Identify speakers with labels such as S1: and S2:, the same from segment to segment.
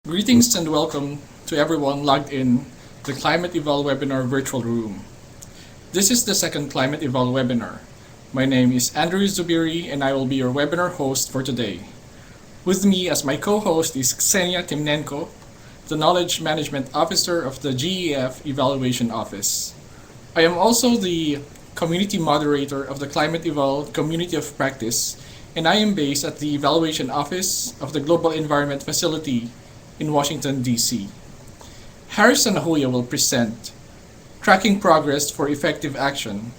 S1: Greetings and welcome to everyone logged in the Climate-Eval webinar virtual room. This is the second Climate-Eval webinar. My name is Andrew Zubiri and I will be your webinar host for today. With me as my co-host is Ksenia Timnenko, the Knowledge Management Officer of the GEF Evaluation Office. I am also the community moderator of the Climate-Eval Community of Practice, and I am based at the Evaluation Office of the Global Environment Facility in Washington, D.C. Sanahuja will present Tracking Progress for Effective Action,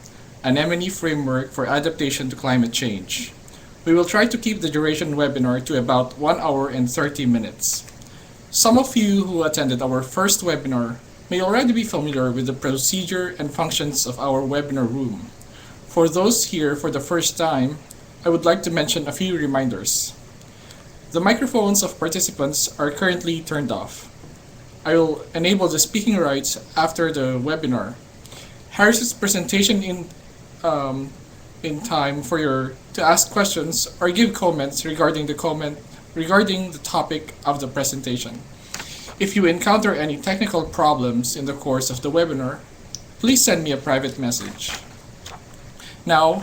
S1: an M&E framework for adaptation to climate change. We will try to keep the duration webinar to about 1 hour and 30 minutes. Some of you who attended our first webinar may already be familiar with the procedure and functions of our webinar room. For those here for the first time, I would like to mention a few reminders. The microphones of participants are currently turned off. I will enable the speaking rights after the webinar. Harris's presentation in time for to ask questions or give comments regarding the topic of the presentation. If you encounter any technical problems in the course of the webinar, please send me a private message. Now,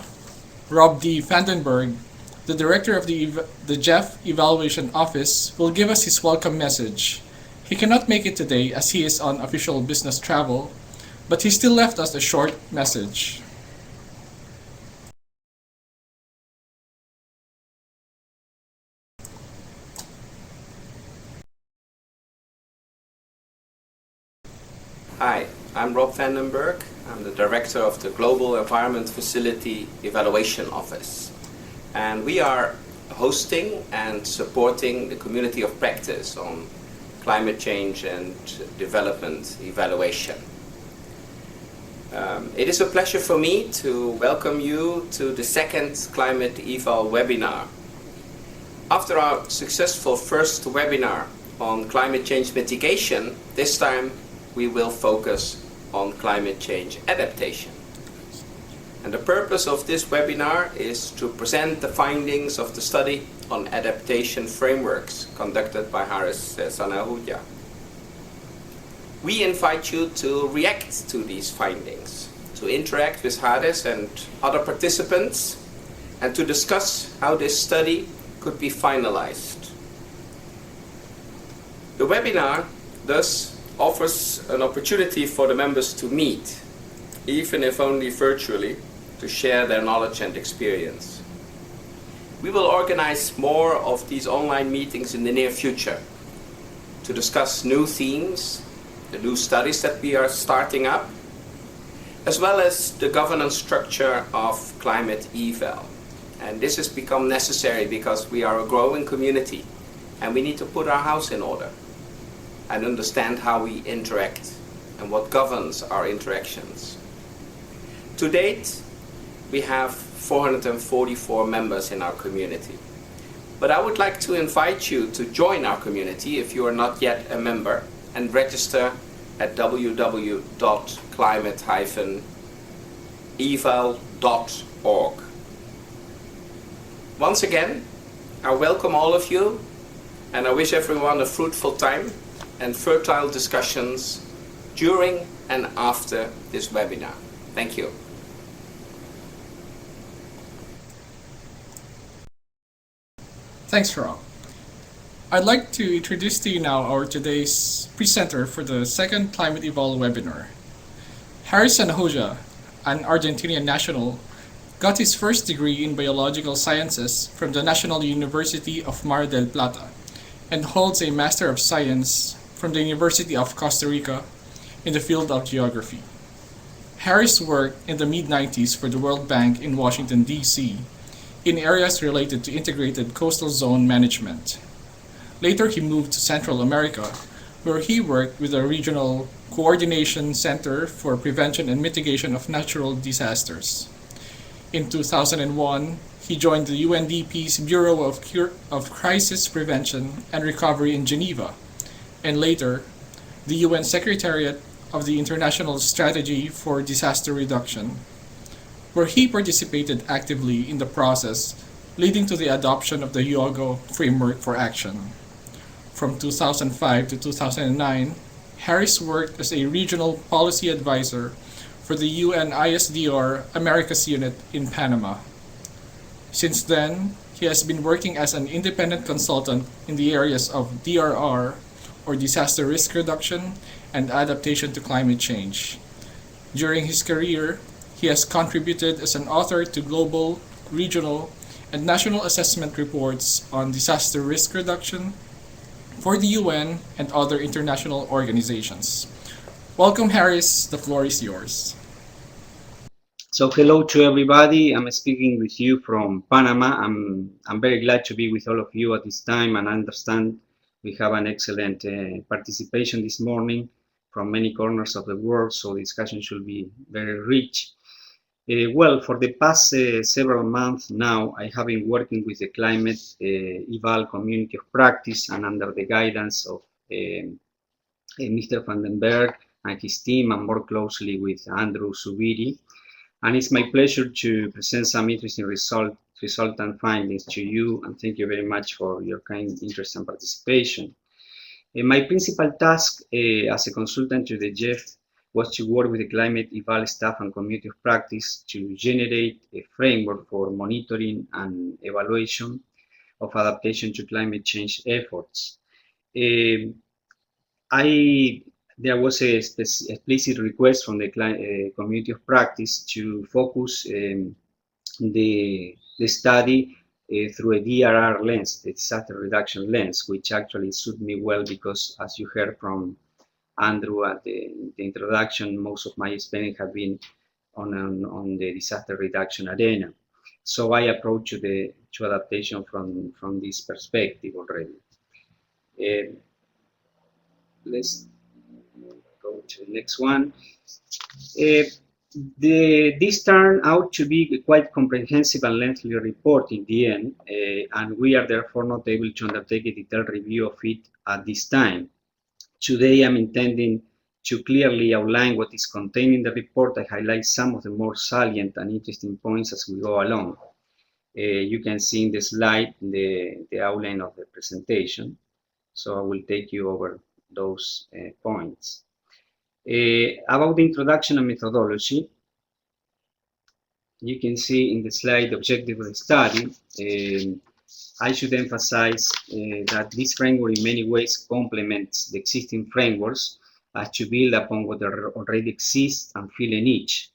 S1: Rob D. Vandenberg, the director of the GEF Evaluation Office, will give us his welcome message. He cannot make it today as he is on official business travel, but he still left us a short message.
S2: Hi, I'm Rob Vandenberg. I'm the director of the Global Environment Facility Evaluation Office. And we are hosting and supporting the community of practice on climate change and development evaluation. It is a pleasure for me to welcome you to the second Climate-Eval webinar. After our successful first webinar on climate change mitigation, this time we will focus on climate change adaptation. And the purpose of this webinar is to present the findings of the study on adaptation frameworks conducted by Sanahuja. We invite you to react to these findings, to interact with Hades and other participants, and to discuss how this study could be finalized. The webinar thus offers an opportunity for the members to meet, even if only virtually, to share their knowledge and experience. We will organize more of these online meetings in the near future to discuss new themes, the new studies that we are starting up, as well as the governance structure of Climate-Eval. And this has become necessary because we are a growing community and we need to put our house in order and understand how we interact and what governs our interactions. To date, we have 444 members in our community. But I would like to invite you to join our community if you are not yet a member and register at www.climate-eval.org. Once again, I welcome all of you and I wish everyone a fruitful time and fertile discussions during and after this webinar. Thank you.
S1: Thanks, Rob. I'd like to introduce to you now our today's presenter for the second Climate-Eval webinar. Sanahuja, an Argentinian national, got his first degree in biological sciences from the National University of Mar del Plata and holds a Master of Science from the University of Costa Rica in the field of geography. Harris worked in the mid-90s for the World Bank in Washington, D.C., in areas related to integrated coastal zone management. Later, he moved to Central America, where he worked with the Regional Coordination Center for Prevention and Mitigation of Natural Disasters. In 2001, he joined the UNDP's Bureau of Crisis Prevention and Recovery in Geneva, and later, the UN Secretariat of the International Strategy for Disaster Reduction, where he participated actively in the process leading to the adoption of the Hyogo Framework for Action. From 2005 to 2009, Harris worked as a regional policy advisor for the UN ISDR Americas Unit in Panama. Since then, he has been working as an independent consultant in the areas of DRR, or disaster risk reduction, and adaptation to climate change. During his career, he has contributed as an author to global, regional, and national assessment reports on disaster risk reduction for the UN and other international organizations. Welcome, Harris. The floor is yours.
S3: So hello to everybody. I'm speaking with you from Panama. I'm very glad to be with all of you at this time, and I understand we have an excellent participation this morning from many corners of the world, so the discussion should be very rich. Well, for the past several months now, I have been working with the Climate-Eval community of practice and under the guidance of Mr. van den Berg and his team, and more closely with Andrew Zubiri. And it's my pleasure to present some interesting resultant findings to you, and thank you very much for your kind interest and participation. My principal task as a consultant to the GEF was to work with the Climate-Eval staff and community of practice to generate a framework for monitoring and evaluation of adaptation to climate change efforts. There was a explicit request from the community of practice to focus the study through a DRR lens, the disaster reduction lens, which actually suited me well because, as you heard from Andrew at the introduction, most of my experience have been on the disaster reduction arena. So I approach to adaptation from this perspective already. Let's go to the next one. This turned out to be a quite comprehensive and lengthy report in the end, and we are therefore not able to undertake a detailed review of it at this time. Today I'm intending to clearly outline what is contained in the report. I highlight some of the more salient and interesting points as we go along. You can see in the slide the outline of the presentation, so I will take you over those points. About the introduction and methodology, you can see in the slide the objective of the study. I should emphasize that this framework in many ways complements the existing frameworks to build upon what already exists and fill a niche.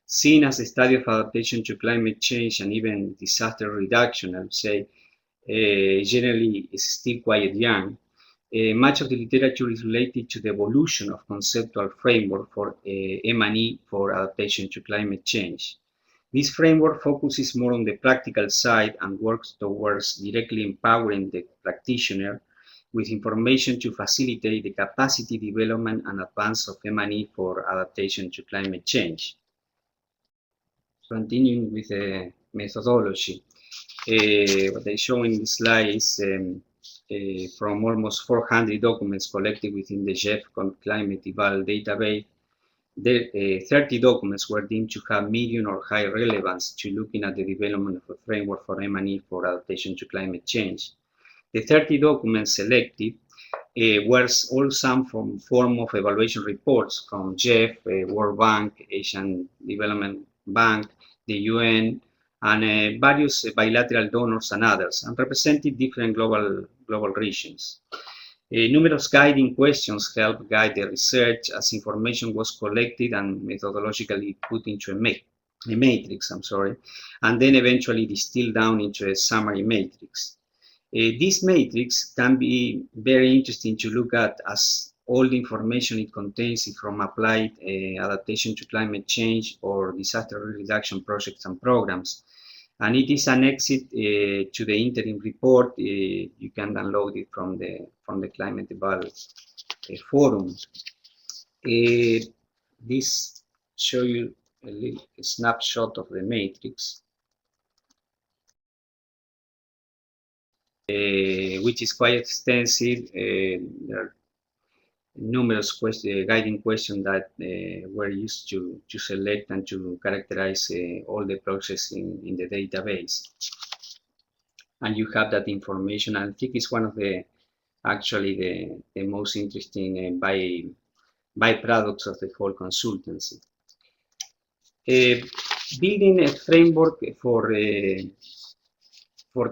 S3: Seen as a study of adaptation to climate change and even disaster reduction, I would say, generally is still quite young. Much of the literature is related to the evolution of conceptual framework for M&E for adaptation to climate change. This framework focuses more on the practical side and works towards directly empowering the practitioner with information to facilitate the capacity development and advance of M&E for adaptation to climate change. Continuing with the methodology, what I show in this slide is from almost 400 documents collected within the GEF Climate-Eval database. 30 documents were deemed to have medium or high relevance to looking at the development of a framework for M&E for adaptation to climate change. The 30 documents selected were all some from form of evaluation reports from GEF, World Bank, Asian Development Bank, the UN, and various bilateral donors and others, and represented different global regions. Numerous guiding questions helped guide the research as information was collected and methodologically put into a matrix, and then eventually distilled down into a summary matrix. This matrix can be very interesting to look at, as all the information it contains is from applied adaptation to climate change or disaster reduction projects and programs. And it is annexed to the interim report. You can download it from the Climate-Eval forum. This shows you a snapshot of the matrix, which is quite extensive. There are numerous guiding questions that were used to select and to characterize all the process in the database. And you have that information. I think it's one of the actually the most interesting byproducts of the whole consultancy. Building a framework for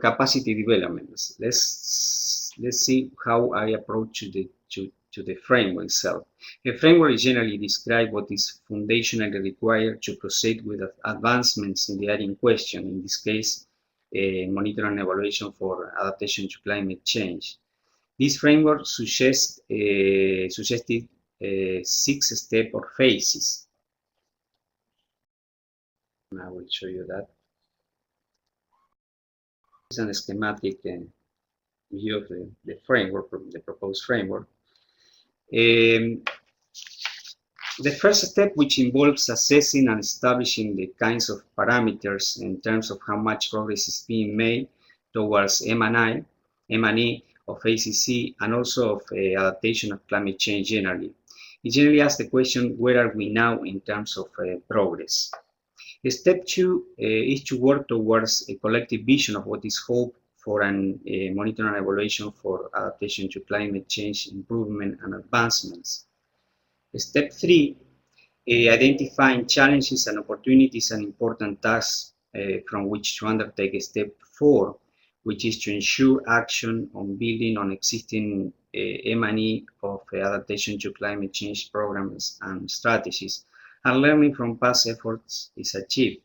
S3: capacity development. Let's see how I approach to the framework itself. A framework is generally described what is foundationally required to proceed with advancements in the area in question, in this case, monitoring and evaluation for adaptation to climate change. This framework suggested 6 steps or phases. And I will show you that. This is a schematic view of the framework, the proposed framework. The first step, which involves assessing and establishing the kinds of parameters in terms of how much progress is being made towards M&E of ACC and also of adaptation of climate change generally. It generally asks the question, where are we now in terms of progress? Step 2 is to work towards a collective vision of what is hoped for an monitoring and evaluation for adaptation to climate change improvement and advancements. Step 3, identifying challenges and opportunities and important tasks from which to undertake. Step 4, which is to ensure action on building on existing M&E of adaptation to climate change programs and strategies, and learning from past efforts is achieved.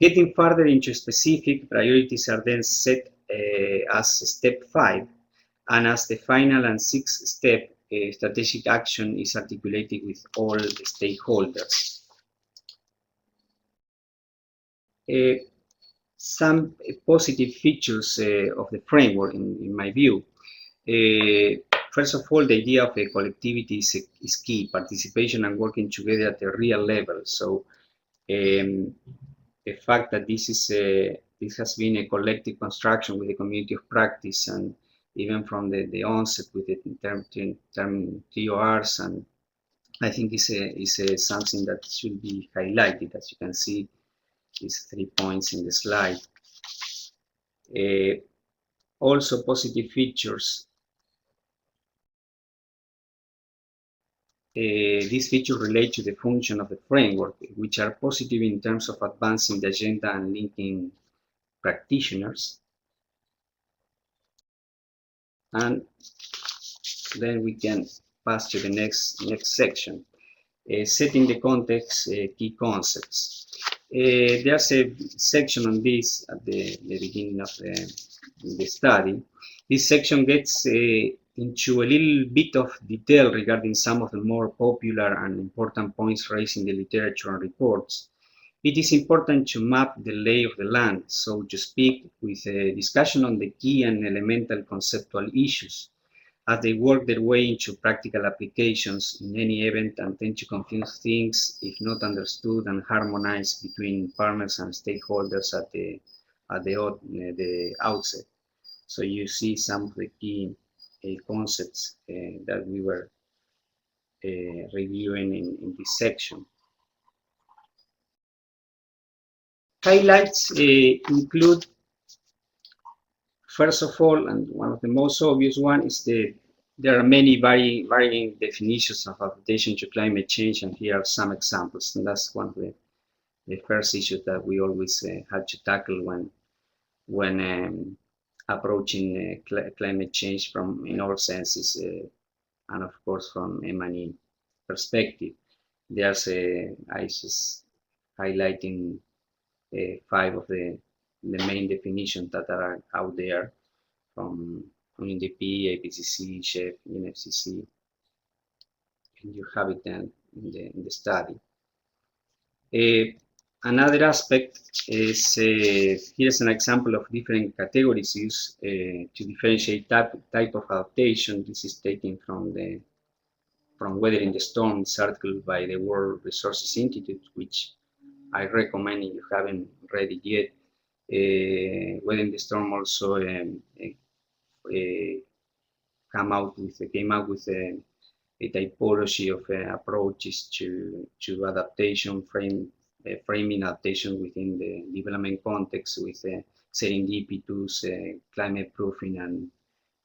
S3: Getting further into specific, priorities are then set as step 5, and as the final and 6th step, strategic action is articulated with all the stakeholders. Some positive features of the framework, in my view. First of all, the idea of a collectivity is key, participation and working together at a real level. So the fact that this has been a collective construction with a community of practice, and even from the onset with the term TORs, and I think is something that should be highlighted. As you can see, these 3 points in the slide. Also, positive features. These features relate to the function of the framework, which are positive in terms of advancing the agenda and linking practitioners. And then we can pass to the next section, setting the context, key concepts. There's a section on this at the beginning of the study. This section gets into a little bit of detail regarding some of the more popular and important points raised in the literature and reports. It is important to map the lay of the land, so to speak, with a discussion on the key and elemental conceptual issues as they work their way into practical applications in any event, and tend to confuse things if not understood and harmonized between partners and stakeholders at the outset. So you see some of the key concepts that we were reviewing in this section. Highlights include, first of all, and one of the most obvious one is there are many varying definitions of adaptation to climate change, and here are some examples. And that's one of the first issues that we always had to tackle when approaching climate change from, in all senses, and of course from M&E perspective. There's I just highlighting 5 of the main definitions that are out there from UNDP, APCC, CHEF, UNFCCC, and you have it then in the study. Another aspect is, here's an example of different categories used to differentiate type of adaptation. This is taken from Weathering the Storm, this article by the World Resources Institute, which I recommend if you haven't read it yet. Weathering the Storm also came out with a typology of approaches to adaptation, framing adaptation within the development context with serendipitous, climate proofing, and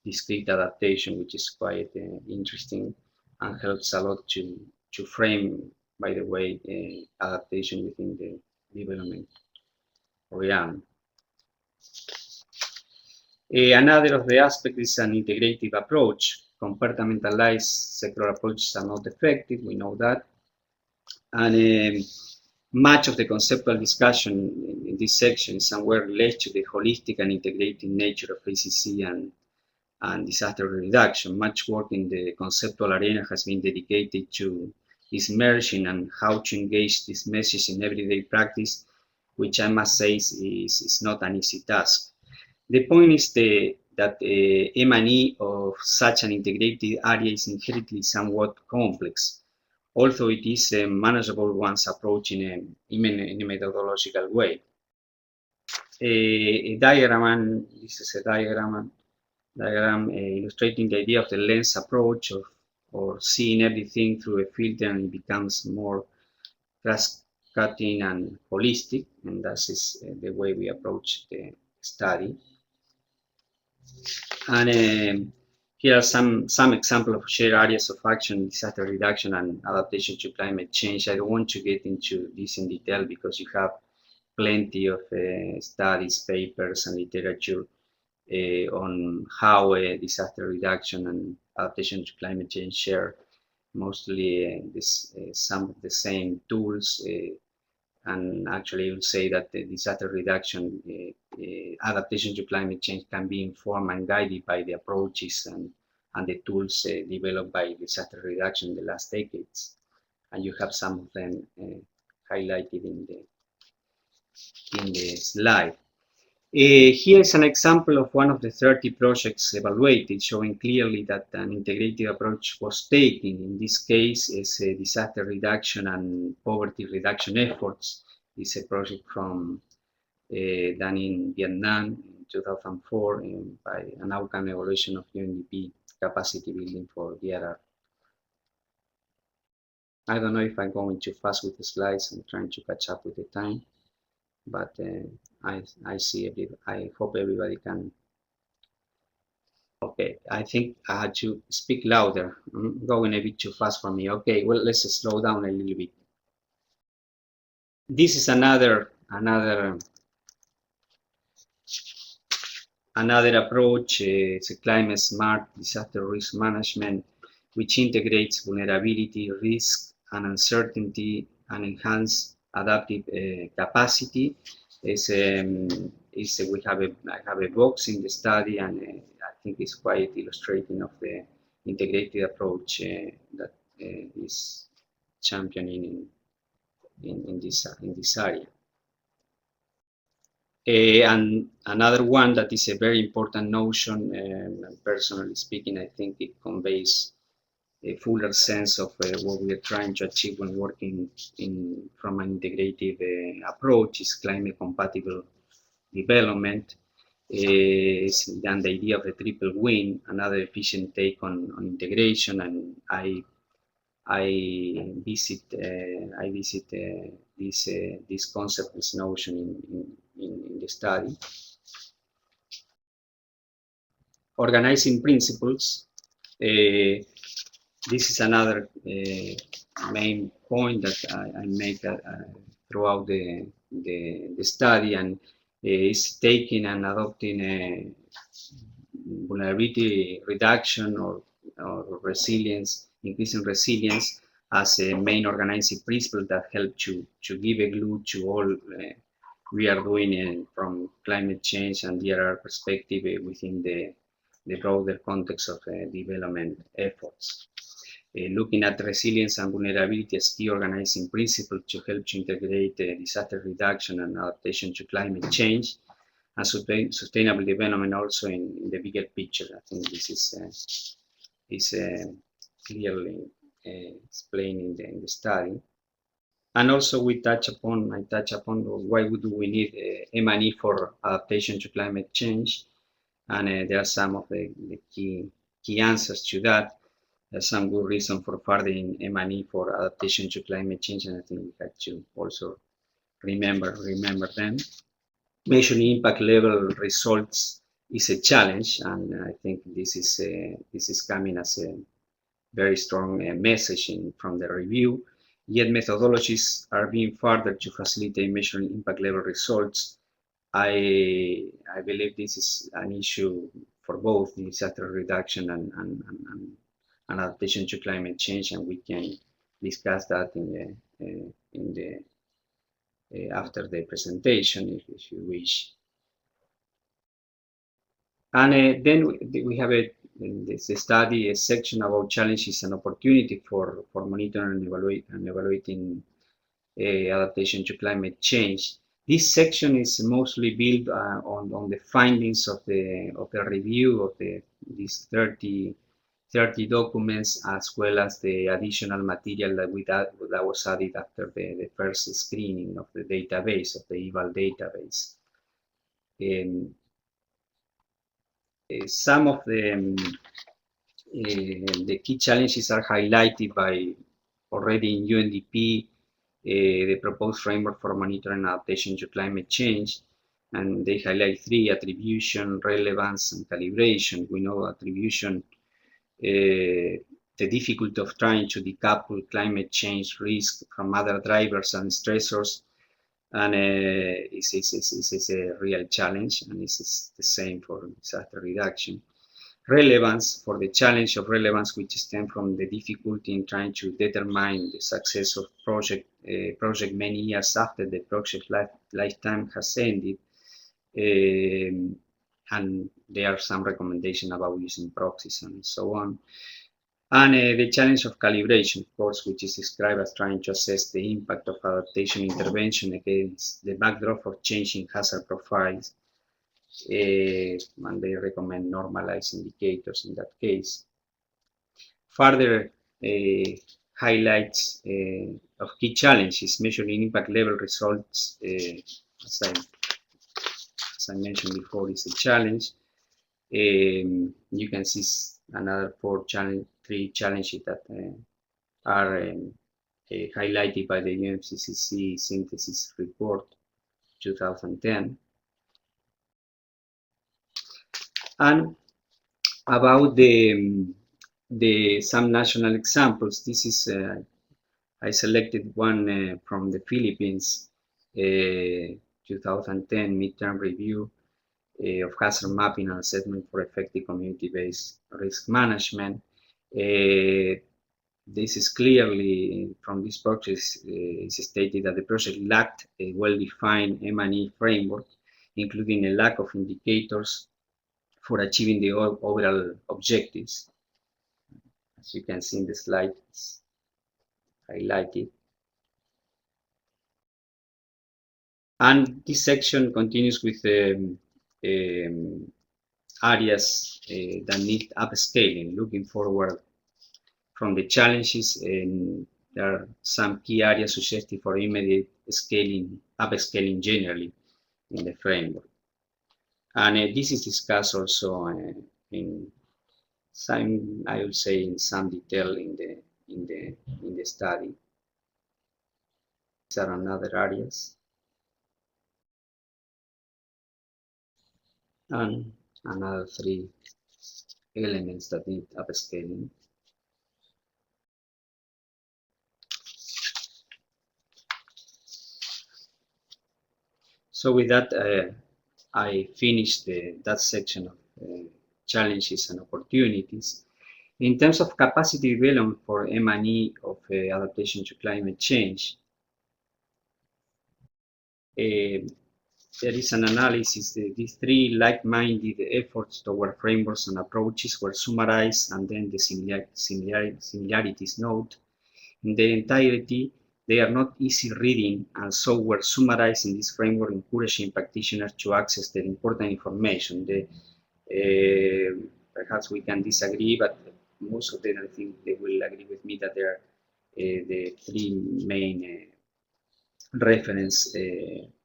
S3: discrete adaptation, which is quite interesting and helps a lot to frame, by the way, adaptation within the development realm. Another of the aspects is an integrative approach. Compartmentalized sectoral approaches are not effective, we know that. And much of the conceptual discussion in this section is somewhere related to the holistic and integrated nature of ACC and disaster reduction. Much work in the conceptual arena has been dedicated to this merging and how to engage this message in everyday practice, which I must say is not an easy task. The point is that M&E of such an integrated area is inherently somewhat complex, although it is manageable once approached in a methodological way. This is a diagram illustrating the idea of the lens approach or seeing everything through a filter, and it becomes more cross-cutting and holistic, and that is the way we approach the study. And here are some examples of shared areas of action, disaster reduction and adaptation to climate change. I don't want to get into this in detail because you have plenty of studies, papers, and literature on how disaster reduction and adaptation to climate change share mostly some of the same tools. And actually, I would say that the disaster reduction, adaptation to climate change can be informed and guided by the approaches and the tools developed by disaster reduction in the last decades. And you have some of them highlighted in the slide. Here is an example of one of the 30 projects evaluated, showing clearly that an integrative approach was taken. In this case, is a disaster reduction and poverty reduction efforts. It's a project from done in Vietnam in 2004 by an outcome evaluation of UNDP capacity building for DRR. I don't know if I'm going too fast with the slides. I'm trying to catch up with the time, but I see I hope everybody can. Okay, I think I had to speak louder. I'm going a bit too fast for me. Okay, well, let's slow down a little bit. This is another approach. It's a climate smart disaster risk management, which integrates vulnerability, risk, and uncertainty, and enhance adaptive capacity. We have a box in the study, and I think it's quite illustrating of the integrated approach that is championing in this area. And another one that is a very important notion, personally speaking, I think it conveys a fuller sense of what we are trying to achieve when working from an integrative approach is climate compatible development, and the idea of a triple win, another efficient take on integration. And I visit this concept, this notion in the study. Organizing principles. This is another main point that I make throughout the study, and is taking and adopting a vulnerability reduction or resilience, increasing resilience as a main organizing principle that help to give a glue to all we are doing from climate change and DRR perspective within the broader context of development efforts. Looking at resilience and vulnerability as key organizing principles to help to integrate disaster reduction and adaptation to climate change, and sustainable development also in the bigger picture. I think this is clearly explained in the study. And also I touch upon why do we need M&E for adaptation to climate change, and there are some of the key answers to that. There's some good reason for furthering M&E for adaptation to climate change, and I think we have to also remember them. Measuring impact level results is a challenge, and I think this is coming as a very strong message from the review. Yet methodologies are being further to facilitate measuring impact level results. I believe this is an issue for both disaster reduction and adaptation to climate change, and we can discuss that in the after the presentation if you wish. And then we have in this study a section about challenges and opportunity for monitoring and evaluating adaptation to climate change. This section is mostly built on the findings of the review of these 30 documents, as well as the additional material that was added after the first screening of the database, of the eval database. Some of the key challenges are highlighted by already in UNDP, the proposed framework for monitoring and adaptation to climate change, and they highlight 3: attribution, relevance, and calibration. We know attribution, the difficulty of trying to decouple climate change risk from other drivers and stressors, and it's a real challenge, and it's the same for disaster reduction. Relevance, for the challenge of relevance, which stems from the difficulty in trying to determine the success of project many years after the project lifetime has ended. And there are some recommendations about using proxies and so on. And the challenge of calibration, of course, which is described as trying to assess the impact of adaptation intervention against the backdrop of changing hazard profiles. And they recommend normalized indicators in that case. Further highlights of key challenges: measuring impact level results, as I mentioned before, is a challenge. You can see another three challenges that are highlighted by the UNFCCC synthesis report 2010. And about some national examples, this is I selected one from the Philippines, 2010 midterm review of hazard mapping and assessment for effective community-based risk management. This is clearly from this project is stated that the project lacked a well-defined M&E framework, including a lack of indicators for achieving the overall objectives. As you can see in the slide, it's highlighted. And this section continues with areas that need upscaling. Looking forward from the challenges, and there are some key areas suggested for immediate upscaling generally in the framework. And this is discussed also in some, I would say, in some detail in the study. These are another areas. And another 3 elements that need upscaling. So with that, I finished that section of challenges and opportunities. In terms of capacity development for M&E of adaptation to climate change, there is an analysis. These 3 like-minded efforts toward frameworks and approaches were summarized, and then the similarities note. In their entirety, they are not easy reading, and so were summarized in this framework, encouraging practitioners to access the important information. Perhaps we can disagree, but most of them, I think they will agree with me that there are the 3 main reference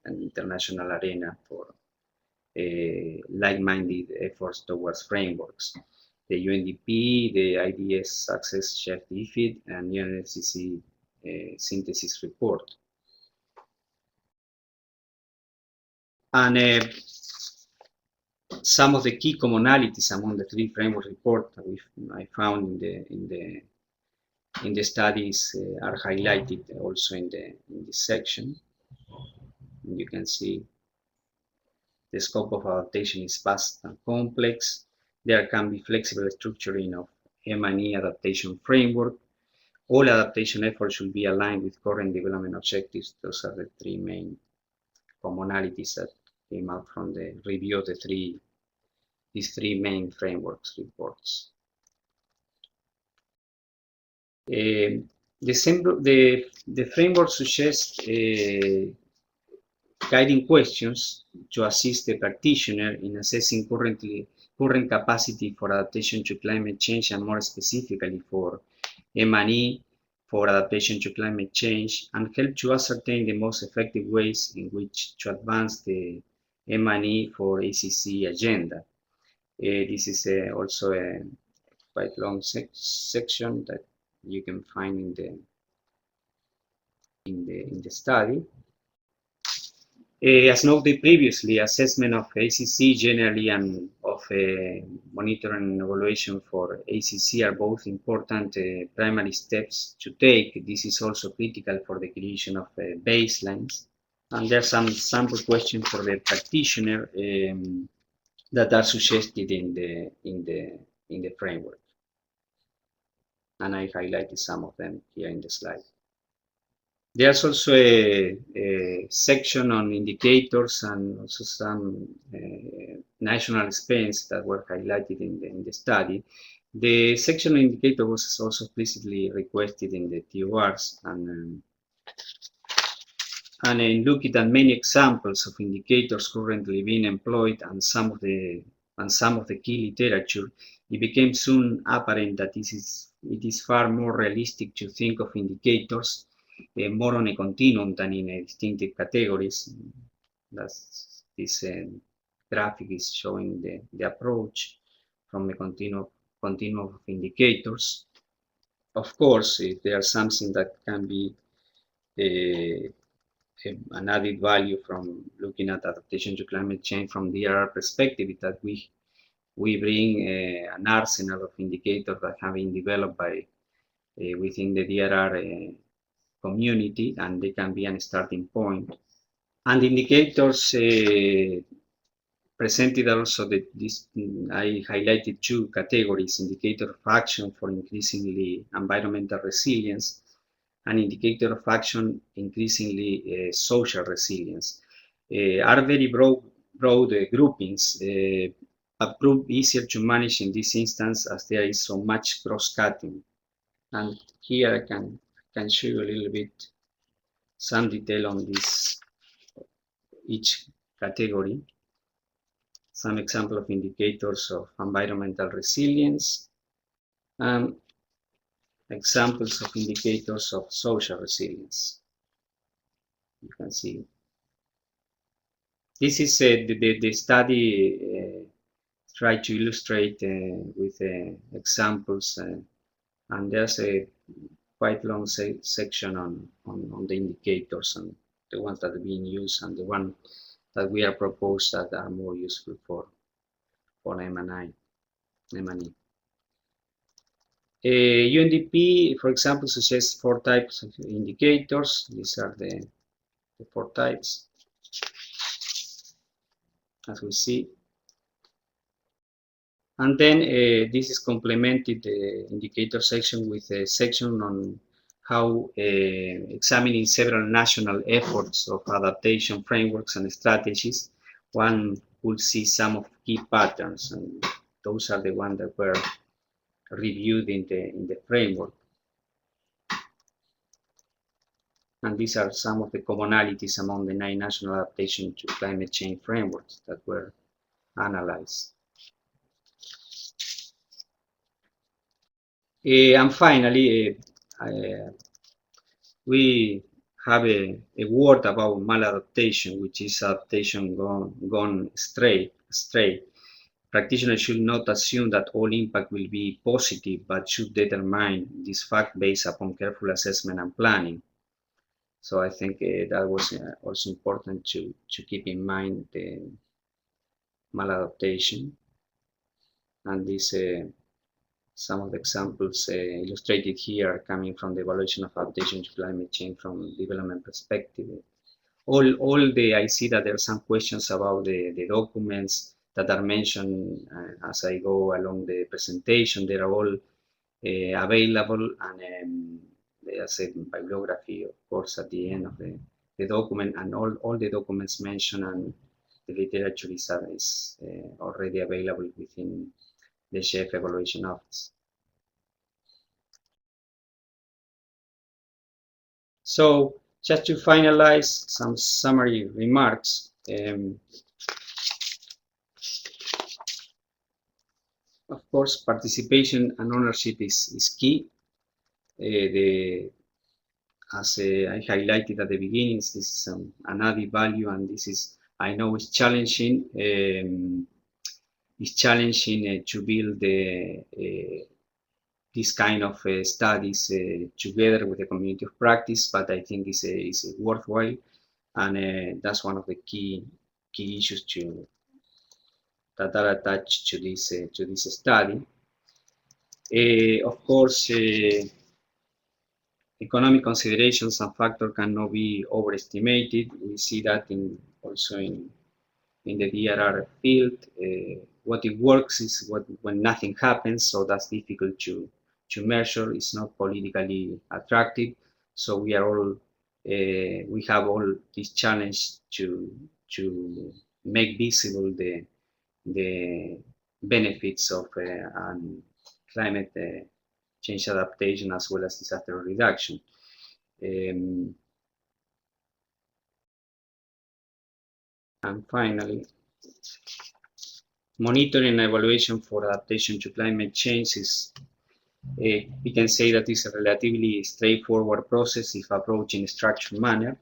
S3: an international arena for like-minded efforts towards frameworks. The UNDP, the IDS Success Chef DFID, and UNFCCC synthesis report. And Some of the key commonalities among the three framework reports that I found in the studies are highlighted also in this section. And you can see the scope of adaptation is vast and complex. There can be flexible structuring of M&E adaptation framework. All adaptation efforts should be aligned with current development objectives. Those are the three main commonalities that came out from the review of these three main frameworks reports. The framework suggests guiding questions to assist the practitioner in assessing current capacity for adaptation to climate change, and more specifically for M&E for adaptation to climate change, and help to ascertain the most effective ways in which to advance the M&E for ACC agenda. This is also a quite long section that you can find in the study. As noted previously, assessment of ACC generally and of monitoring and evaluation for ACC are both important primary steps to take. This is also critical for the creation of baselines. And there are some sample questions for the practitioner that are suggested in the framework. And I highlighted some of them here in the slide. There's also a section on indicators and also some national experience that were highlighted in the study. The section on indicator was also explicitly requested in the TORs, and in looking at many examples of indicators currently being employed and some of the key literature, it became soon apparent that it is far more realistic to think of indicators more on a continuum than in a distinctive categories. This graphic is showing the approach from a continuum of indicators. Of course, if there's something that can be an added value from looking at adaptation to climate change from the DRR perspective, is that we bring an arsenal of indicators that have been developed by within the DRR community, and they can be a starting point. And indicators presented also I highlighted two categories: indicator of action for increasingly environmental resilience, and indicator of action increasingly social resilience. Are very broad groupings, but prove easier to manage in this instance as there is so much cross-cutting. And here I can show you a little bit some detail on each category. Some example of indicators of environmental resilience, and examples of indicators of social resilience. You can see. This is the study tried to illustrate with examples, and there's a quite long section on the indicators and the ones that are being used and the one that we are proposed that are more useful for M&E. UNDP, for example, suggests 4 types of indicators. These are the 4 types, as we see. And then this is complemented, the indicator section, with a section on how examining several national efforts of adaptation frameworks and strategies, one will see some of key patterns, and those are the ones that were reviewed in the framework. And these are some of the commonalities among the 9 national adaptation to climate change frameworks that were analyzed. And finally, we have a word about maladaptation, which is adaptation gone astray. Practitioners should not assume that all impact will be positive, but should determine this fact based upon careful assessment and planning. So I think that was also important to keep in mind maladaptation. And these some of the examples illustrated here are coming from the evaluation of adaptation to climate change from development perspective. I see that there are some questions about the documents that are mentioned as I go along the presentation. They are all available, and there's a bibliography, of course, at the end of the document, and all the documents mentioned and the literature is already available within the Chef Evaluation Office. So just to finalize some summary remarks, of course, participation and ownership is key. As I highlighted at the beginning, this is an added value, and this is, I know, it's challenging. It's challenging to build this kind of studies together with the community of practice, but I think it's worthwhile, and that's one of the key issues that are attached to this study. Of course, economic considerations and factors cannot be overestimated. We see that also in the DRR field. What it works is when nothing happens, so that's difficult to measure. It's not politically attractive. So we have all this challenge to make visible the benefits of climate change adaptation as well as disaster reduction. And finally, monitoring and evaluation for adaptation to climate change is, we can say that it's a relatively straightforward process if approached in a structured manner.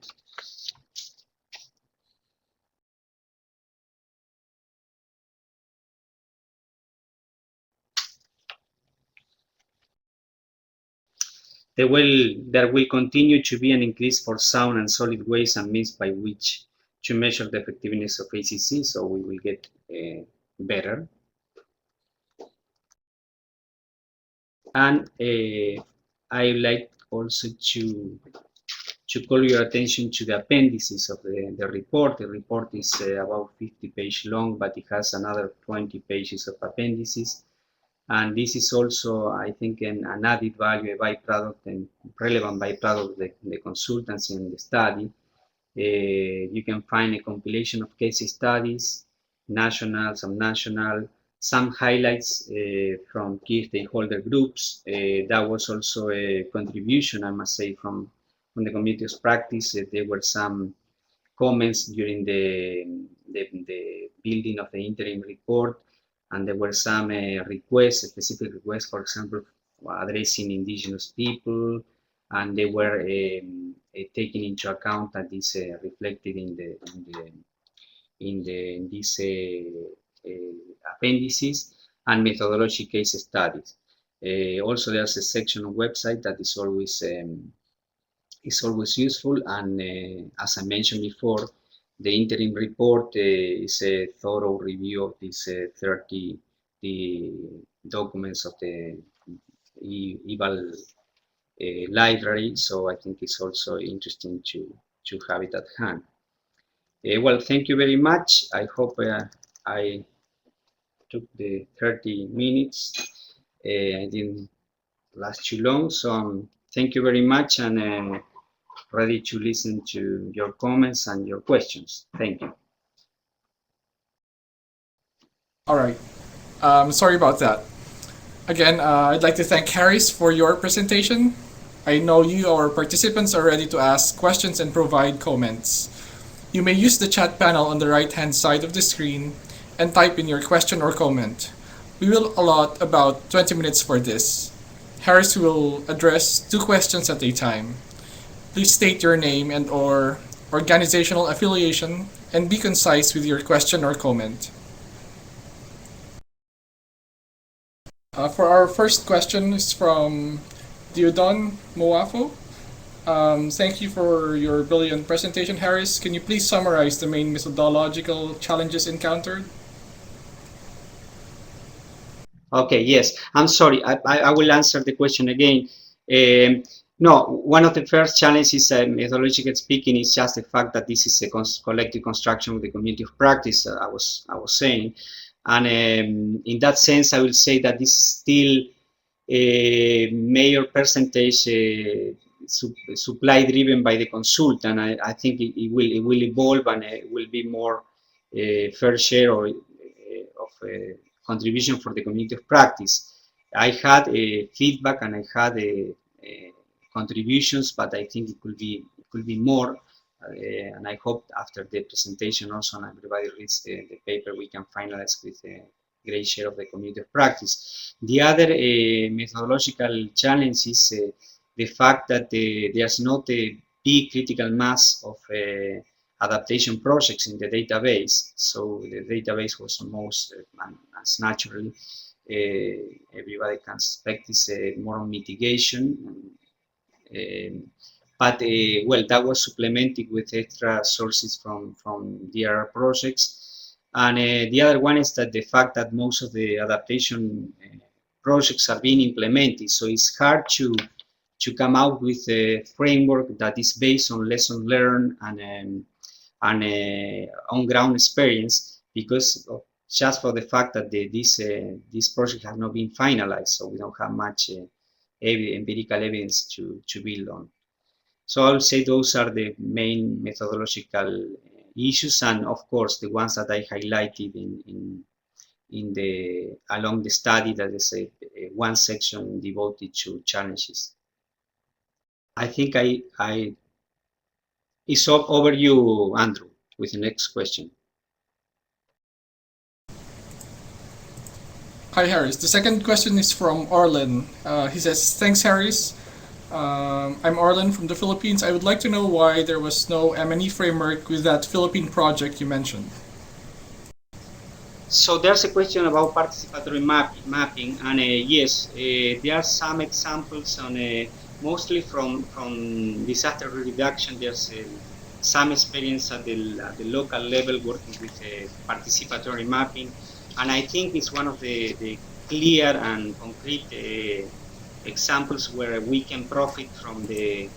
S3: There will continue to be an increase for sound and solid waste and means by which to measure the effectiveness of ACC, so we will get better. And I would like also to call your attention to the appendices of the report. The report is about 50 pages long, but it has another 20 pages of appendices. And this is also, I think, an added value, a byproduct and relevant byproduct of the consultancy and the study. You can find a compilation of case studies, national, subnational, some highlights from key stakeholder groups. That was also a contribution, I must say, from the community of practice. There were some comments during the building of the interim report, and there were some requests, specific requests, for example, addressing indigenous people, and they were taken into account, that is reflected in these appendices and methodology case studies. Also, there's a section on website that is always useful, and as I mentioned before, the interim report is a thorough review of these 30 documents of the eval library, so I think it's also interesting to have it at hand. Well, thank you very much. I hope I took the 30 minutes. I didn't last too long, so thank you very much, and ready to listen to your comments and your questions. Thank you.
S1: All right. Sorry about that. Again, I'd like to thank Harris for your presentation. I know you, our participants, are ready to ask questions and provide comments. You may use the chat panel on the right-hand side of the screen and type in your question or comment. We will allot about 20 minutes for this. Harris will address 2 questions at a time. Please state your name and/or organizational affiliation and be concise with your question or comment. For our first question is from Diodon Moafo. Thank you for your brilliant presentation, Harris. Can you please summarize the main methodological challenges encountered?
S3: Okay, yes. I'm sorry. I will answer the question again. No, one of the first challenges, methodological speaking, is just the fact that this is a collective construction with the community of practice. I was saying, and in that sense, I will say that this is still a major percentage supply driven by the consultant. I think it will evolve, and it will be more fair share of contribution for the community of practice. I had feedback and I had contributions, but I think it could be more. And I hope after the presentation also, and everybody reads the paper, we can finalize with a great share of the community of practice. The other methodological challenge is the fact that there's not a big critical mass of adaptation projects in the database. So the database was almost, as naturally, everybody can expect is more on mitigation. But well, that was supplemented with extra sources from DRR projects. And the other one is that the fact that most of the adaptation projects are being implemented. So it's hard to come out with a framework that is based on lessons learned and on-ground experience, because of, just for the fact that this project has not been finalized, so we don't have much empirical evidence to build on. So I would say those are the main methodological issues, and of course the ones that I highlighted in the along the study, that is a one section devoted to challenges. I think it's over you, Andrew, with the next question.
S1: Hi, Harris. The second question is from Orlin. He says, thanks, Harris. I'm Orlin from the Philippines. I would like to know why there was no M&E framework with that Philippine project you mentioned.
S3: So there's a question about participatory mapping, and yes, there are some examples on mostly from disaster reduction. There's some experience at the local level working with participatory mapping, and I think it's one of the clear and concrete examples where we can profit from the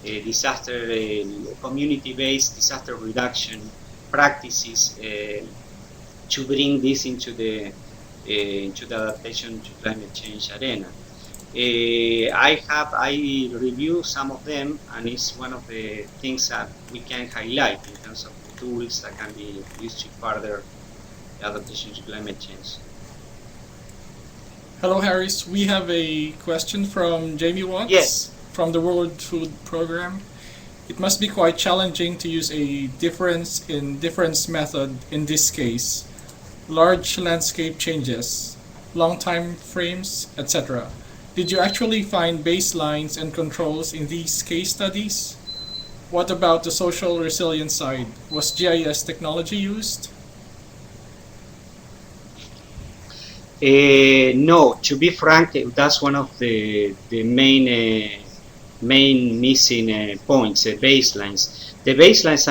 S3: disaster community-based disaster reduction practices to bring this into the adaptation to climate change arena. I review some of them, and it's one of the things that we can highlight in terms of the tools that can be used to further adaptation to climate change.
S1: Hello, Harris. We have a question from Jamie Watts.
S3: Yes.
S1: From the World Food Program. It must be quite challenging to use a difference in difference method in this case. Large landscape changes, long time frames, etc. Did you actually find baselines and controls in these case studies? What about the social resilience side? Was GIS technology used?
S3: No, to be frank, that's one of the main missing points, baselines. The baselines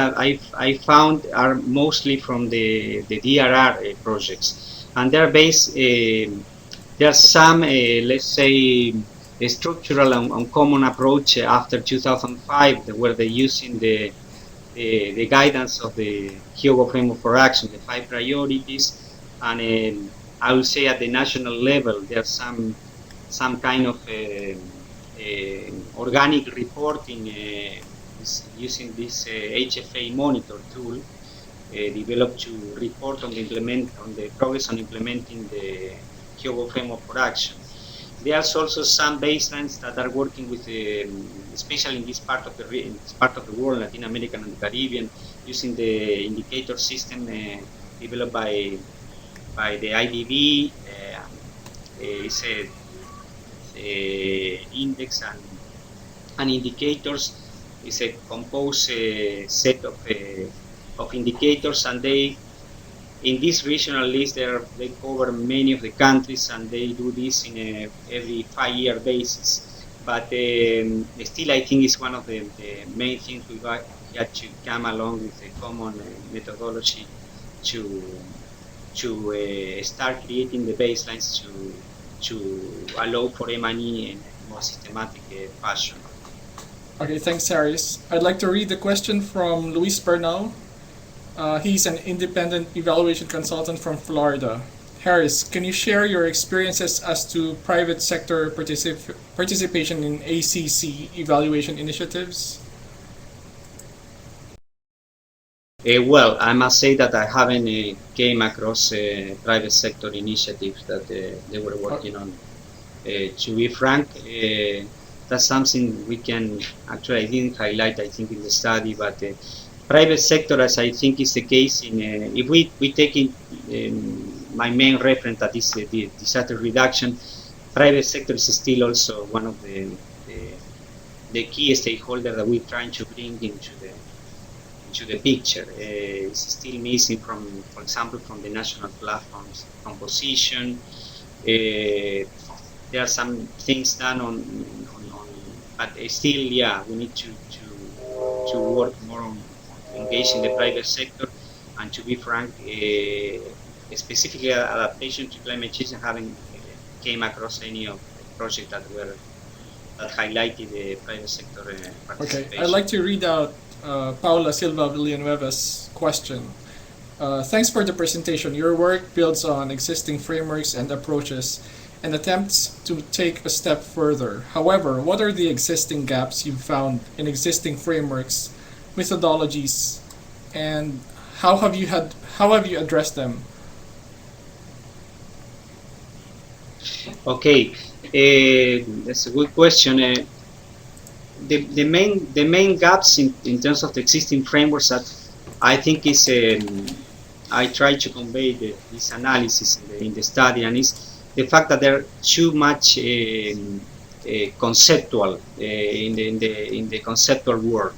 S3: I found are mostly from the DRR projects, and they're based. There's some, let's say, structural and common approach after 2005, where they're using the guidance of the Hoja framework for action, the 5 priorities, and I would say at the national level, there's some kind of organic reporting using this HFA monitor tool developed to report on the progress on implementing the Hoja framework for action. There's also some baselines that are working with, especially in this part of the world, Latin America and the Caribbean, using the indicator system developed by the IDB. It's a index and indicators. It's a composed set of indicators, and they, in this regional list, they cover many of the countries, and they do this in every 5-year basis. But still, I think it's one of the main things we had to come along with a common methodology to start creating the baselines allow for M&E in a more systematic fashion.
S1: Okay, thanks, Harris. I'd like to read the question from Luis Bernal. He's an independent evaluation consultant from Florida. Harris, can you share your experiences as to private sector participation in ACC evaluation initiatives?
S3: Well, I must say that I haven't came across private sector initiatives that they were working on. To be frank, that's something we can, actually I didn't highlight, I think, in the study, but private sector, as I think is the case in, if we take my main reference, that is the disaster reduction, private sector is still also one of the key stakeholders that we're trying to bring into the picture. It's still missing from, for example, from the national platforms composition. There are some things done on but still, yeah, we need to work more on engaging the private sector. And to be frank, specifically adaptation to climate change, I haven't came across any of the projects that highlighted the private sector participation.
S1: Okay, I'd like to read out Paula Silva Villanueva's question. Thanks for the presentation. Your work builds on existing frameworks and approaches and attempts to take a step further. However, what are the existing gaps you've found in existing frameworks, methodologies, and how have you addressed them?
S3: Okay, that's a good question. The main gaps in terms of the existing frameworks that I think is I try to convey this analysis in the study, and is the fact that they're too much conceptual in the conceptual world.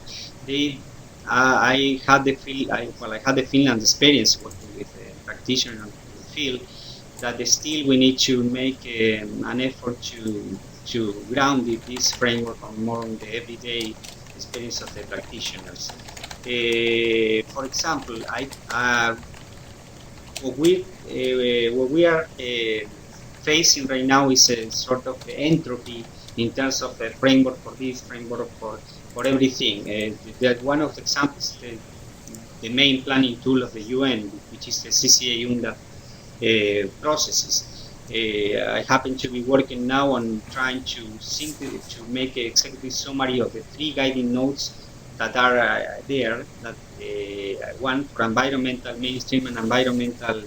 S3: I had the feeling and experience working with practitioners in the field that still we need to make an effort to ground this framework more on the everyday experience of the practitioners. For example, what we are facing right now is a sort of entropy in terms of the framework for this, framework for everything. That one of the examples, the main planning tool of the UN, which is the CCA-UNDA processes. I happen to be working now on trying to make an executive summary of the 3 guiding notes that are there. That one for environmental mainstream and environmental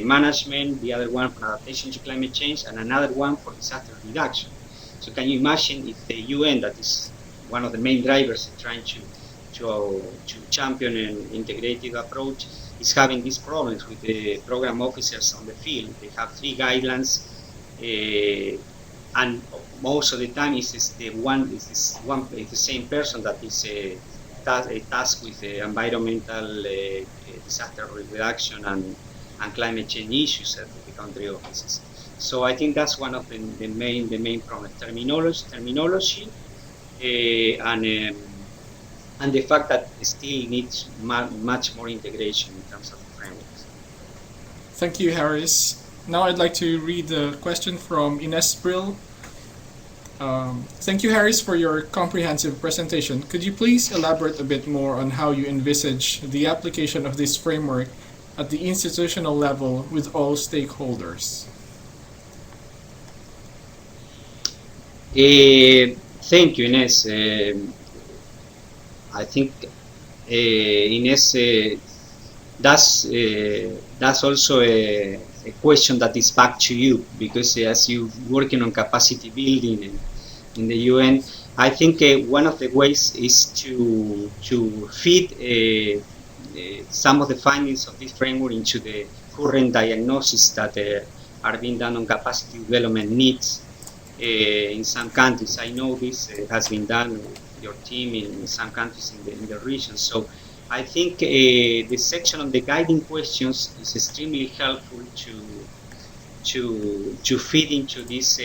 S3: management, the other one for adaptation to climate change, and another one for disaster reduction. So can you imagine if the UN, that is one of the main drivers in trying to champion an integrative approach, is having these problems with the program officers on the field? They have 3 guidelines, and most of the time it's the same person that is tasked with environmental disaster reduction and climate change issues at the country offices. So I think that's one of the main problems: terminology, and the fact that it still needs much more integration in terms of the frameworks.
S1: Thank you, Harris. Now I'd like to read the question from Ines Brill. Thank you, Harris, for your comprehensive presentation. Could you please elaborate a bit more on how you envisage the application of this framework at the institutional level with all stakeholders?
S3: Thank you, Ines. I think, Ines, that's also a question that is back to you, because as you're working on capacity building in the UN, I think one of the ways is to feed some of the findings of this framework into the current diagnosis that are being done on capacity development needs in some countries. I know this has been done with your team in some countries in the region. So I think the section on the guiding questions is extremely helpful to feed into these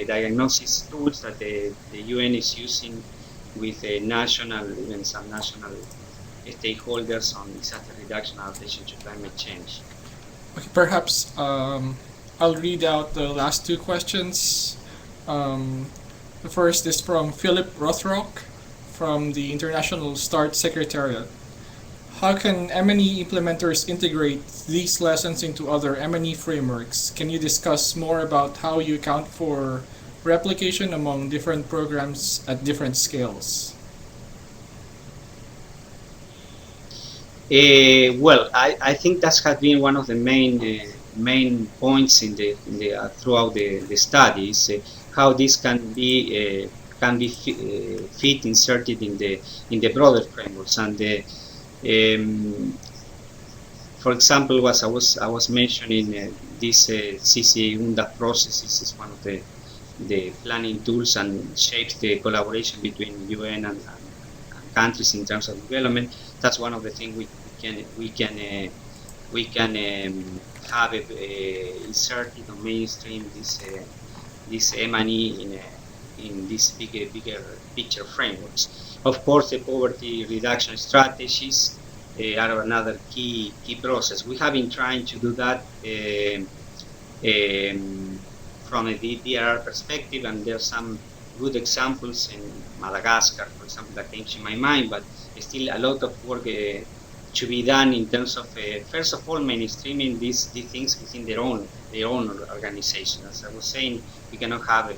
S3: diagnosis tools that the UN is using with national, even some national stakeholders on disaster reduction, adaptation to climate change.
S1: Okay, perhaps I'll read out the last two questions. Um, the first is from Philip Rothrock from the International START Secretariat. How can M&E implementers integrate these lessons into other M&E frameworks? Can you discuss more about how you account for replication among different programs at different scales?
S3: Well, I think that has been one of the main points in the throughout the studies, how this can be fit inserted in the broader frameworks. And for example, as I was mentioning, this CCA-UNDAP processes is one of the planning tools and shapes the collaboration between UN and countries in terms of development. That's one of the things we can have inserted or mainstream this M&E in these bigger picture frameworks. Of course, the poverty reduction strategies are another key process. We have been trying to do that from a DRR perspective, and there are some good examples in Madagascar, for example, that came to my mind, but still a lot of work to be done in terms of, first of all, mainstreaming these things within their own organization. As I was saying, we cannot have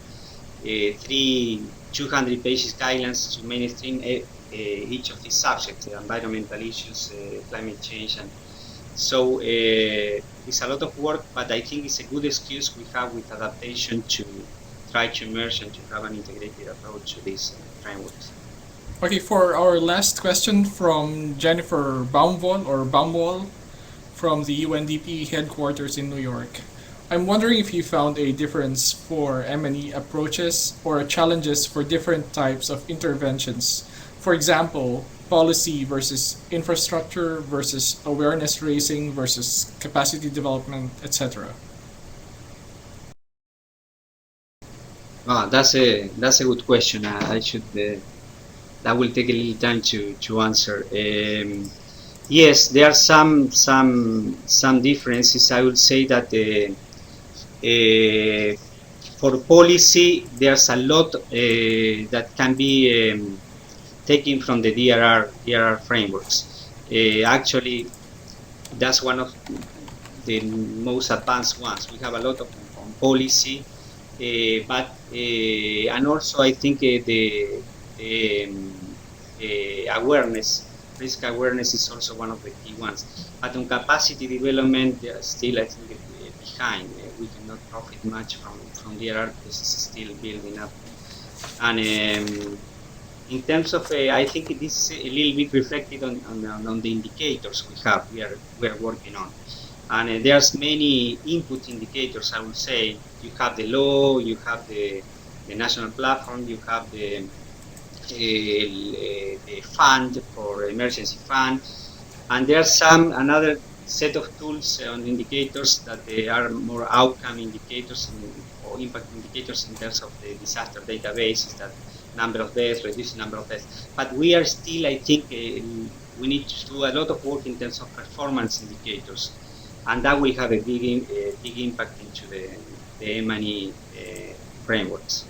S3: 200 pages guidelines to mainstream each of these subjects, environmental issues, climate change, and so it's a lot of work, but I think it's a good excuse we have with adaptation to try to merge and to have an integrated approach to these frameworks.
S1: Okay, for our last question from Jennifer Baumwoll from the UNDP headquarters in New York. I'm wondering if you found a difference for M&E approaches or challenges for different types of interventions. For example, policy versus infrastructure versus awareness raising versus capacity development, etc.
S3: That's a good question. I should that will take a little time to answer. Yes, there are some differences. I would say that for policy, there's a lot that can be taken from the DRR frameworks. Actually, that's one of the most advanced ones. We have a lot of on policy, but and also I think the awareness, risk awareness is also one of the key ones. But on capacity development, they are still, I think, behind. We cannot profit much from DRR because it's still building up. And in terms of, I think this is a little bit reflected on the indicators we are working on. And there's many input indicators, I would say. You have the law, you have the national platform, you have the fund for emergency fund, and there's another set of tools on indicators that they are more outcome indicators or impact indicators in terms of the disaster databases, that number of deaths, reducing number of deaths. But we are still, I think, we need to do a lot of work in terms of performance indicators, and that will have a big impact into the M&E frameworks.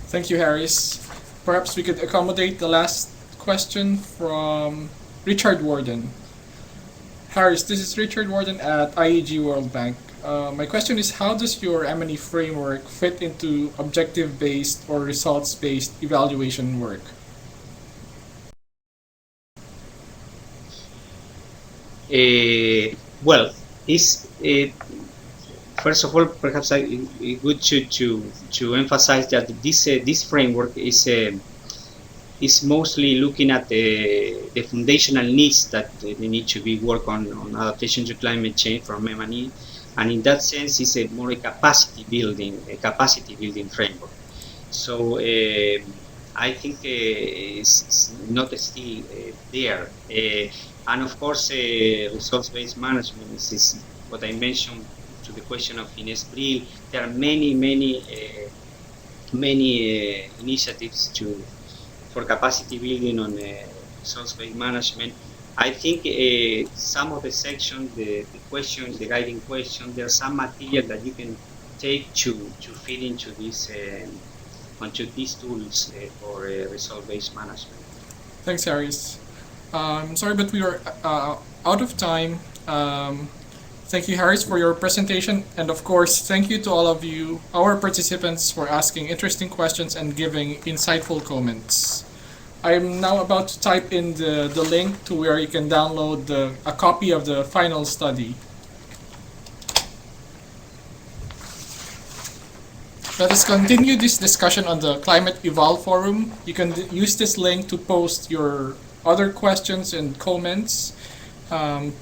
S1: Thank you, Harris. Perhaps we could accommodate the last question from Richard Warden. Harris, this is Richard Warden at IAG World Bank. My question is, how does your M&E framework fit into objective-based or results-based evaluation work?
S3: Well, first of all, perhaps it's good to emphasize that this framework is mostly looking at the foundational needs that they need to be worked on adaptation to climate change from M&E, and in that sense, it's more a capacity building framework. So I think it's not still there, and of course, results-based management is what I mentioned to the question of Ines Brill. There are many initiatives for capacity building on results-based management, I think some of the section, the question, the guiding question, there's some material that you can take to feed into this onto these tools for result-based management.
S1: Thanks, Harris. Sorry, but we are out of time. Thank you, Harris, for your presentation. And of course, thank you to all of you, our participants, for asking interesting questions and giving insightful comments. I'm now about to type in the link to where you can download a copy of the final study. Let us continue this discussion on the Climate-Eval forum. You can use this link to post your other questions and comments.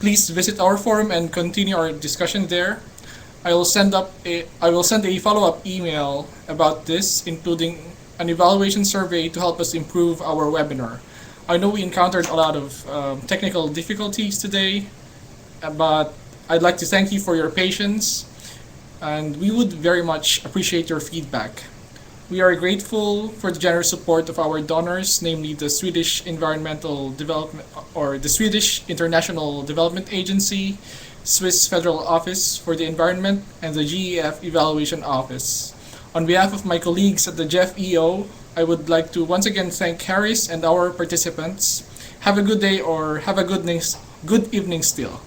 S1: Please visit our forum and continue our discussion there. I will send a follow-up email about this, including an evaluation survey to help us improve our webinar. I know we encountered a lot of technical difficulties today, but I'd like to thank you for your patience, and we would very much appreciate your feedback. We are grateful for the generous support of our donors, namely the Swedish Environmental Development or the Swedish International Development Agency, Swiss Federal Office for the Environment, and the GEF Evaluation Office. On behalf of my colleagues at the GEF EO, I would like to once again thank Harris and our participants. Have a good day or have a good evening still.